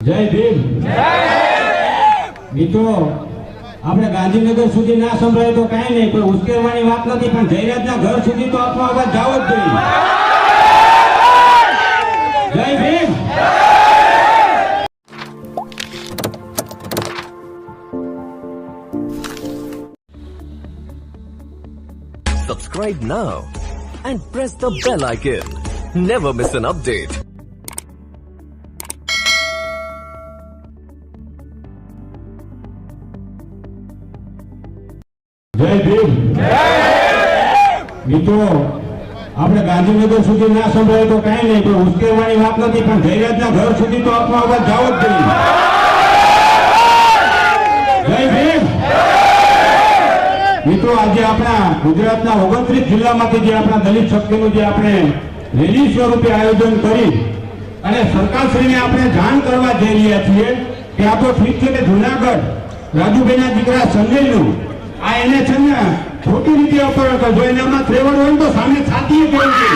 જય ભીમ. મિત્રો આપણે ગાંધીનગર સુધી ના સંભળાય તો કાંઈ નહીં, કોઈ ઉશ્કેરવાની વાત નથી, પણ જયરાજના ઘર સુધી તો આપણો અવાજ જાવો જ જોઈએ. જય Bhim. Subscribe now and press the bell icon. Never miss an update. જય ભીમ. મિત્રો આપણે ગાંધીનગર સુધી ના સંભળાય તો કાંઈ નહીં, કોઈ ઉશ્કેરવાની વાત નથી, પણ જયરાજના ઘર સુધી તો આપણો અવાજ જાવો જ જોઈએ. જય ભીમ. મિત્રો આજે આપણા ગુજરાતના 29 જિલ્લામાંથી જે આપણા દલિત શક્તિનું જે આપણે રેલી સ્વરૂપે આયોજન કરી અને સરકારશ્રીને આપણે જાણ કરવા જઈ રહ્યા છીએ કે આ તો ઠીક છે કે જુનાગઢ રાજુભાઈના દીકરા સંજયનું આ એને છે ને ખોટી રીતે અપહરણ કરજો, એને આમાં ત્રેવડ હોય તો સામે છાતીએ કેવું છે.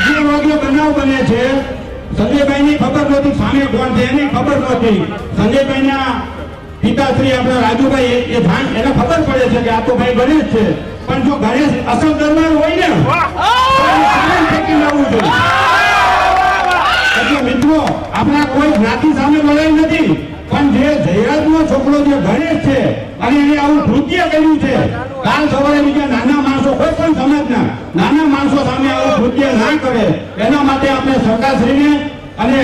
11 વાગે બનાવ બને છે. સંજયભાઈની ખબર નહોતી સામે કોણ છે, એની ખબર નહોતી. સંજયભાઈના પિતાશ્રી આપણા રાજુભાઈ એ જાણ એને ખબર પડે છે કે આ તો ભાઈ ગણેશ છે, પણ જો ગણેશ અસલ દરબાર હોય ને તો સામે ફેંકી લાવવું જોઈએ. એટલે મિત્રો આપણા કોઈ જ્ઞાતિ સામે લડાઈ નથી, પણ જે જયરાજનો છોકરો જે ગણેશ છે અને એને આવું કૃત્ય કર્યું છે, કાલ સવારે બીજા નાના માણસો કોઈ પણ સમાજના નાના માણસો સામે આવું કૃત્ય ના કરે એના માટે આપણે સરકારશ્રીને અને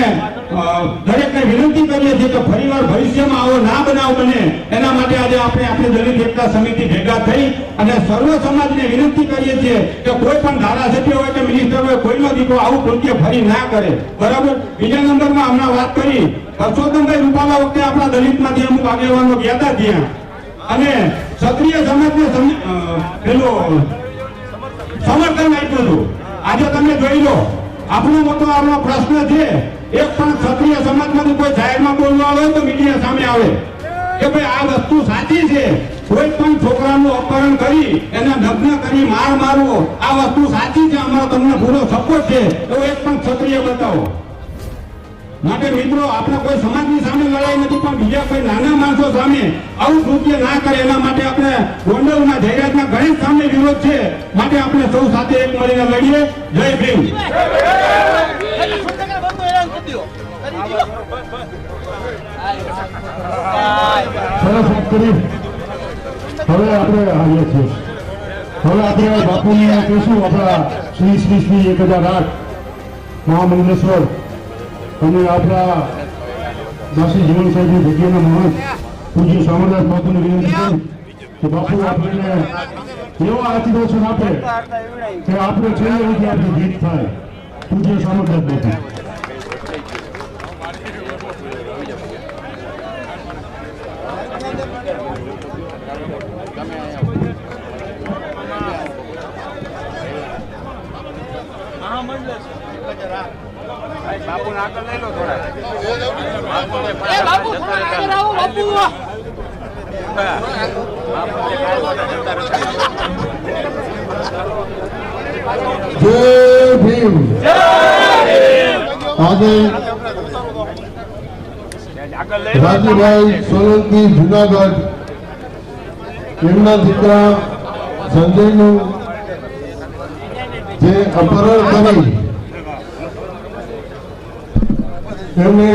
દરેકને વિનંતી કરીએ છીએ કે ફરીવાર ભવિષ્યમાં આવો ના બનાવ બને એના માટે આજે આપણે આપણી દલિત એકતા સમિતિ ભેગા થઈ અને સર્વ સમાજને વિનંતી કરીએ છીએ કે કોઈ પણ ધારાસભ્ય હોય કે મિનિસ્ટર હોય કોઈનો દીકરો આવું કૃત્ય ફરી ના કરે. બરાબર. બીજા નંબરમાં હમણાં વાત કરી પરસોત્તમભાઈ રૂપાલા વખતે આપણા દલિતમાંથી અમુક આગેવાનો ગયા હતા ત્યાં અને ક્ષત્રિય સમાજને પેલું સમર્થન આપ્યું હતું. આજે તમે જોઈ લો આપણો મોટો આપણો પ્રશ્ન છે, એક પણ ક્ષત્રિય સમાજમાંથી કોઈ જાહેરમાં બોલવા આવે તો મીડિયા સામે આવે કે ભાઈ આ વસ્તુ સાચી છે. કોઈ પણ છોકરાનું અપહરણ કરી એને નગ્ન કરી મારવો આ વસ્તુ સાચી છે, અમારો તમને પૂરો સપોર્ટ છે, એવો એક પણ ક્ષત્રિય બતાવો. માટે મિત્રો આપણે કોઈ સમાજની સામે લડાઈ નથી, પણ બીજા કોઈ નાના માણસો સામે આવું કૃત્ય ના કરે એના માટે આપણે ગોંડલના જયરાજના ગણેશ સામે વિરોધ છે. માટે આપણે સૌ સાથે એક મળીને લડીએ. જય ભીમ. હવે આપણે આવીએ છીએ. હવે આપણે બાપુને કહીશું આપણા શ્રી શ્રી શ્રી 1008 મહામંડલેશ્વર અને આપણા દાસી જીવન સાહેબની જગ્યાના મહંત પૂજ્ય સામરદાસ બાપુને વિનંતી કરું કે બાપુ આપણને એવા આશીર્વાદ આપે કે આપણે છેલ્લે સુધી આપણી જીત થાય. પૂજ્ય સામરદાસ બાપુ. બાપુ આગળ લઈ લો થોડા. જય ભીમ. આજે રાજુભાઈ સોલંકી જુનાગઢ એમના દીકરા સંજયનું જે અપહરણ કરી એમને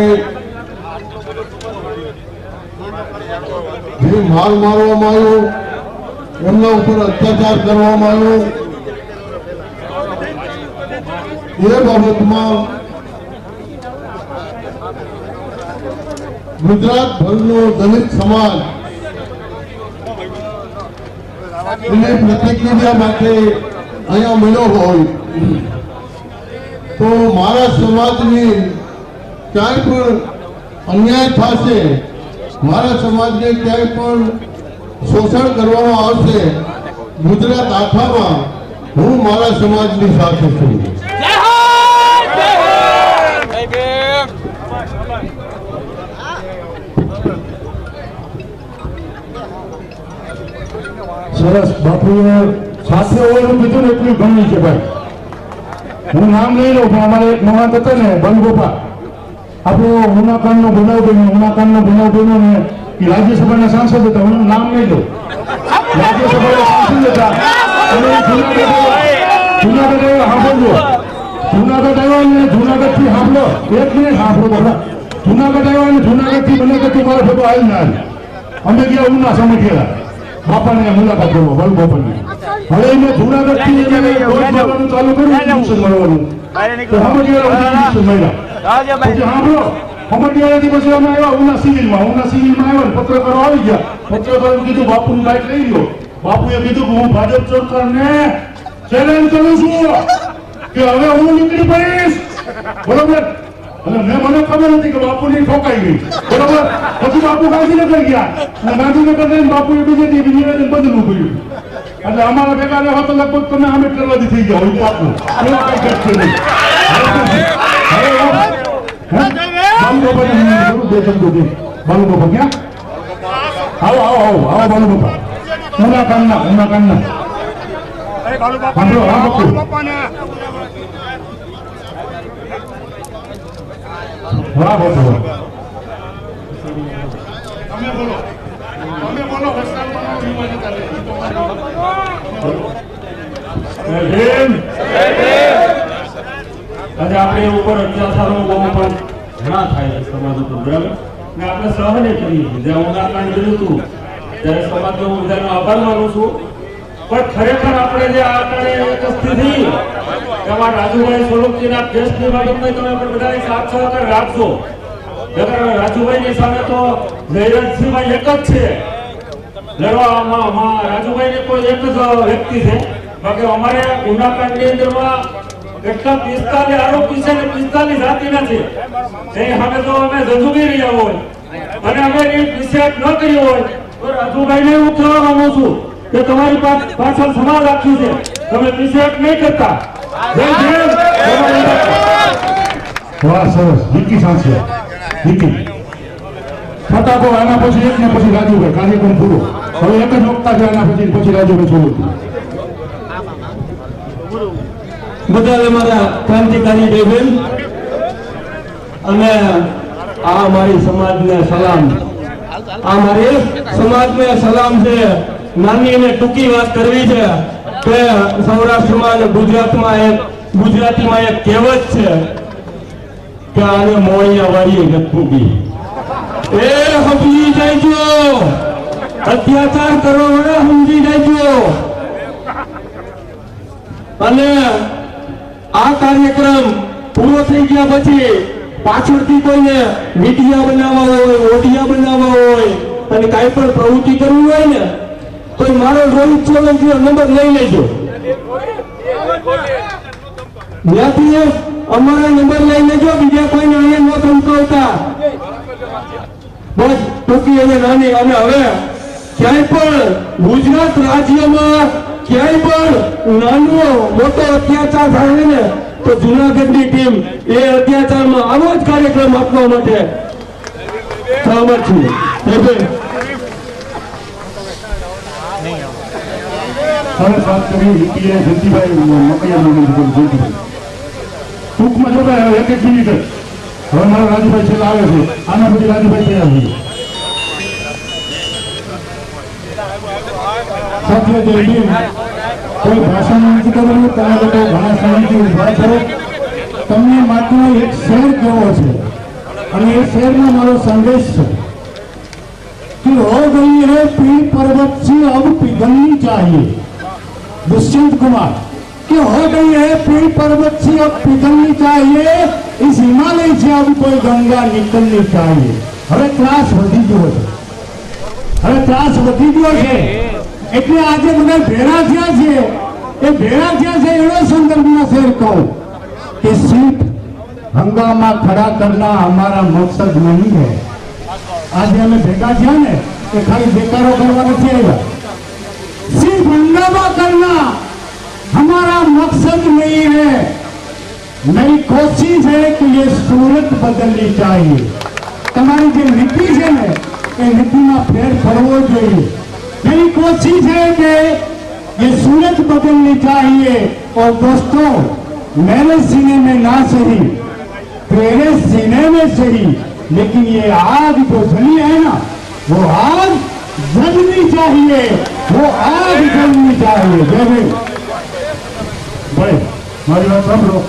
જે માર મારવામાં આવ્યો, એમના ઉપર અત્યાચાર કરવામાં આવ્યો, એ બાબતમાં ગુજરાત ભરનો દલિત સમાજ એને પ્રતિક્રિયા માટે અહીંયા મળ્યો હોય તો મારા સમાજની ક્યાંય પણ અન્યાય થશે, મારા સમાજને ક્યાંય પણ શોષણ કરવામાં આવશે, ગુજરાત આખામાં હું મારા સમાજની સાથે છું. સરસ. બાપુએ સાથે હોવાનું કીધું ને એટલું ગમ્યું છે ભાઈ. હું નામ લઈ લઉં પણ અમારે એક મહાન હતા ને બનગોપા આપણો ઉનાકાંડનો બનાવ બન્યો ને એ રાજ્યસભાના સાંસદ હતા, હું નામ નહીં લઉં, રાજ્યસભાના સાંસદ હતા અને જુનાગઢ આવ્યા ને જુનાગઢ થી સાંભળો, એક મિનિટ સાંભળો બધા. જુનાગઢ આવ્યા ને જુનાગઢ થી બનાગઢ મારા ભેગો આવી ના અમે ગયા ઉના સમજ્યા બાપાને મુલાકાત કરવા વલ બાપાની. હવે મેં જુનાગઢ થી ચાલુ કર્યું ઇન્જેક્શન મળવાનું તો સમજ્યા પછી સાંભળો સમજ્યાથી પછી અમે આવ્યા ઉના સિવિલમાં આવ્યા ને પત્રકારો આવી ગયા. પત્રકારોએ કીધું બાપુની બાઇક લઈ ગયો. બાપુએ કીધું કે હું ભાજપ સરકારને ચેલેન્જ કરું છું કે હવે હું નીકળી પડીશ, બરોબર. અને મને ખબર હતી કે બાપુની ઠોકાઈ ગઈ, બરોબર. પછી બાપુ ગાંધીનગર ગયા અને ગાંધીનગર જઈને બાપુએ બીજેપી નિવેદન બદલવું પડ્યું. એટલે અમારા ભેગા રહેવા તો લગભગ તમે અમે કરવાથી થઈ ગયા હોય બાપુ એવા કઈ ઘટશે નહીં. બાલુબાપા ક્યાં? આવો બાલુબાપા. ઉનાકાંડના સાંભળો. હા બાપુ વાહ બાપુ તમે બોલો આજે આપણે ઉપર અત્યાચારો બહુ પણ ઘણા થાય છે સમાજ ઉપર, બરાબર. ને આપણે સહને કરીએ છીએ. જ્યાં ઉનાકાંડ કર્યું હતું ત્યારે સમાજનો હું બધાનો આભાર માનું છું. પણ ખરેખર આપણે જે આ સ્થિતિ એમાં રાજુભાઈ સોલંકીના કેસની બાબતમાં તમે પણ બધાને સાથ સહકાર રાખજો. રાજુભાઈની સામે તો જયરાજસિંહભાઈ એક જ છે લડવામાં. રાજુભાઈ કોઈ એક જ વ્યક્તિ છે. બાકી અમારે ઉનાકાંડની અંદરમાં કેટલા 45 આરોપી છે ને 45 જાતિના છે. એની સામે તો અમે જજુમી રહ્યા હોય અને અમે એની નિષેધ ન કર્યો હોય તો રાજુભાઈને હું કહેવા માંગુ છું કે તમારી પાછળ સમાજ આખી છે, તમે નિષેધ નહીં કરતા. વાહ સરસ. વિકી સાંસે વિકી ફટાકો આના પછી એક ને પછી રાજુભાઈ કાર્યક્રમ પૂરો. હવે એક જ વખતા છે આના પછી રાજુભાઈ છોડું. બધા મારા ક્રાંતિકારી બેન અને આ મારી સમાજને સલામ. આ મારી સમાજને સલામ છે. નાની અને ટૂંકી વાત કરવી છે કે સૌરાષ્ટ્રમાં અને ગુજરાતીમાં એક કહેવત છે કે આને મોણિયા વાળીએ ગપુગી. એ સમજી જાયજો, અત્યાચાર કરવા વાળા સમજી જાયજો. અને આ કાર્યક્રમ પૂરો થઈ ગયા પછી પાછળથી કોઈને મીડિયા બનાવવા હોય, ઓડિયા બનાવવા હોય અને કાંઈ પણ પ્રવૃત્તિ કરવી હોય ને તો મારો રોહિત સોલંકીનો નંબર લઈ લેજો. ત્યાંથી અમારો નંબર લઈ લેજો. બીજા કોઈને અહીંયા ન ધમકાવતા. બસ ટૂંકી અને નાની. અને હવે ક્યાંય પણ ગુજરાત રાજ્યમાં ક્યાંય પણ નાનો મોટો અત્યાચાર થાય ને તો જુનાગઢની ટીમ એ અત્યાચારમાં આવો જ કાર્યક્રમ આપવા માટે સહમત છું. સરસ વાત કરી વિકીએ જયંતિભાઈ મકૈયા. ટૂંકમાં જો એક મિનિટ હવે મારા રાજુભાઈ છેલ્લા આવે છે. આના પછી રાજુભાઈ તૈયાર છે. સાથે જયદીપ કોઈ ભાષણ નથી કરવું. તમે લોકો ઘણા સમયથી ઉભા છો. તમને માત્ર એક શેર કેવો છે અને એ શેરમાં મારો સંદેશ છે कि हो गई है पीर पर्वत से अब पिघलनी चाहिए. दुष्यंत कुमार कि हो गई है पीर पर्वत से अब पिघलनी चाहिए. इस हिमालय से अब कोई गंगा निकलनी चाहिए. હવે ત્રાસ વધી ગયો છે. એટલે આજે બધા ભેળા થયા છે. એ ભેળા થયા છે એનો સંદર્ભમાં શેર કહું कि सिर्फ हंगामा खड़ा करना हमारा मकसद नहीं है. आज हमें भेगा किया ने कि खाली बेकारों करवा नहीं आएगा. सिर्फ हंगामा करना हमारा मकसद नहीं है. मेरी कोशिश है कि ये सूरत बदलनी चाहिए. તમારી જે નીતિ છે ને એ નીતિમાં ફેર પડવો જોઈએ. मेरी कोशिश है कि ये सूरत बदलनी चाहिए. और दोस्तों मेरे सीने में ना सही तेरे सीने में सही, लेकिन ये आग जो जली है ना, वो आग जलनी चाहिए, वो आग जलनी चाहिए। जय भीम। भाई मारी बात સાંભળો,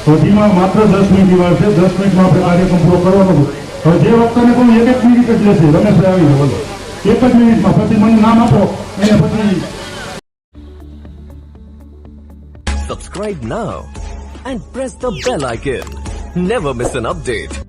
હજીમાં માત્ર 10 મિનિટની વાર છે, 10 મિનિટમાં આપણે કાર્યક્રમ પૂરો કરવાનો છે। હવે જે વખતે કહું એક મિનિટ જ લેશે, રમેશભાઈ આવી જાવ, બોલો એક જ મિનિટમાં, પછી મને નામ આપો એને પછી Subscribe now and press the bell icon. Never miss an update.